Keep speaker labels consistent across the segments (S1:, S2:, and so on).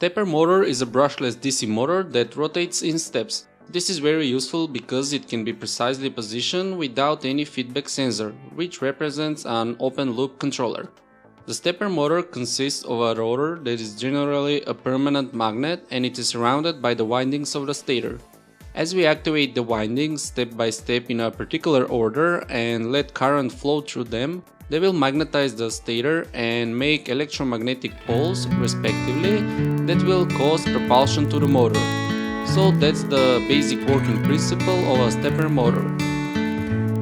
S1: Stepper motor is a brushless DC motor that rotates in steps. This is very useful because it can be precisely positioned without any feedback sensor, which represents an open-loop controller. The stepper motor consists of a rotor that is generally a permanent magnet, and it is surrounded by the windings of the stator. As we activate the windings step by step in a particular order and let current flow through them, they will magnetize the stator and make electromagnetic poles, respectively, that will cause propulsion to the motor. So that's the basic working principle of a stepper motor.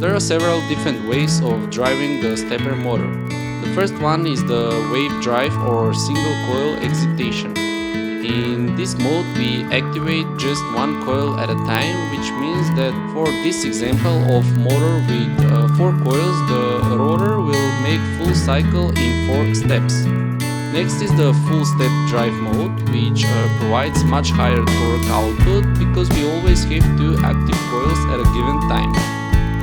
S1: There are several different ways of driving the stepper motor. The first one is the wave drive or single coil excitation. In this mode we activate just one coil at a time, which means that for this example of motor with 4 coils, the rotor will make full cycle in 4 steps. Next is the full step drive mode, which provides much higher torque output because we always have 2 active coils at a given time.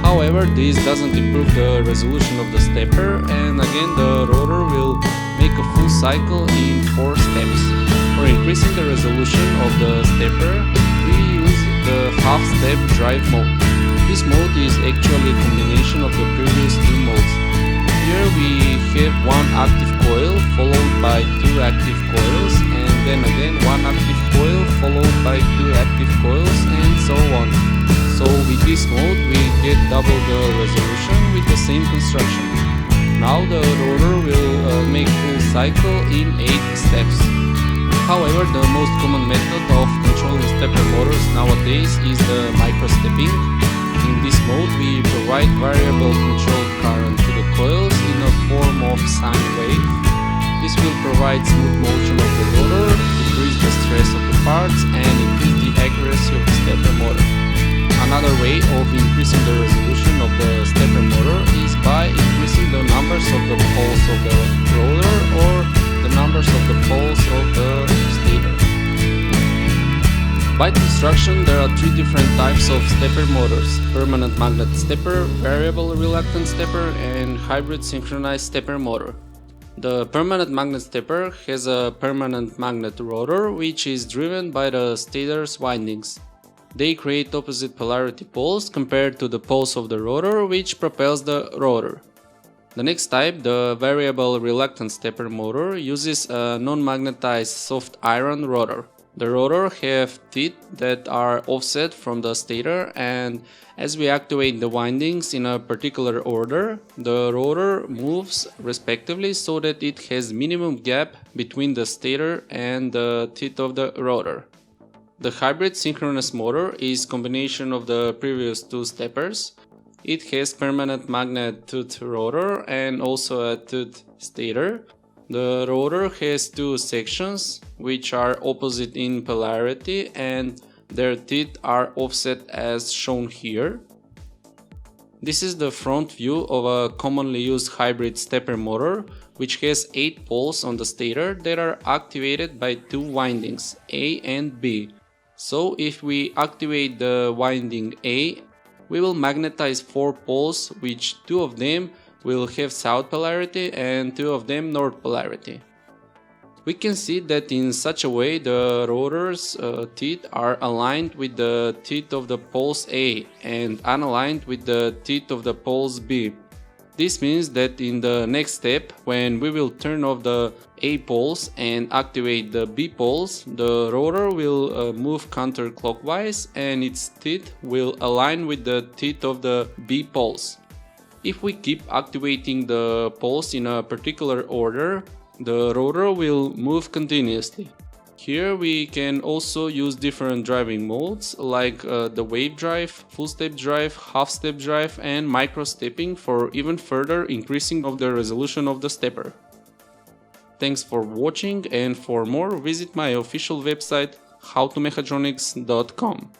S1: However, this doesn't improve the resolution of the stepper, and again the rotor will make a full cycle in 4 steps. For increasing the resolution of the stepper, we use the half-step drive mode. This mode is actually a combination of the previous 2 modes. Here we have 1 active coil followed by 2 active coils, and then again 1 active coil followed by 2 active coils, and so on. So with this mode we get double the resolution with the same construction. Now the rotor will make full cycle in 8 steps. However, the most common method of controlling stepper motors nowadays is the microstepping. In this mode we provide variable controlled current to the coils in a form of sine wave. This will provide smooth motion of the rotor, decrease the stress of the parts, and increase the accuracy of the stepper motor. Another way of increasing the resolution of the stepper motor is by increasing the numbers of the poles of the rotor or the numbers of the poles of the stator. By construction, there are 3 different types of stepper motors: permanent magnet stepper, variable reluctance stepper, and hybrid synchronized stepper motor. The permanent magnet stepper has a permanent magnet rotor which is driven by the stator's windings. They create opposite polarity poles compared to the poles of the rotor, which propels the rotor. The next type, the variable reluctance stepper motor, uses a non-magnetized soft iron rotor. The rotor have teeth that are offset from the stator, and as we activate the windings in a particular order, the rotor moves respectively so that it has minimum gap between the stator and the teeth of the rotor. The hybrid synchronous motor is combination of the previous 2 steppers. It has permanent magnet tooth rotor and also a tooth stator. The rotor has 2 sections which are opposite in polarity, and their teeth are offset as shown here. This is the front view of a commonly used hybrid stepper motor, which has 8 poles on the stator that are activated by 2 windings, A and B. So if we activate the winding A, we will magnetize 4 poles, which 2 of them will have south polarity and 2 of them north polarity. We can see that in such a way the rotor's teeth are aligned with the teeth of the poles A and unaligned with the teeth of the poles B. This means that in the next step, when we will turn off the A poles and activate the B poles, the rotor will move counterclockwise and its teeth will align with the teeth of the B poles. If we keep activating the poles in a particular order, the rotor will move continuously. Here we can also use different driving modes like the wave drive, full step drive, half step drive, and micro stepping for even further increasing of the resolution of the stepper. Thanks for watching, and for more visit my official website howtomechatronics.com.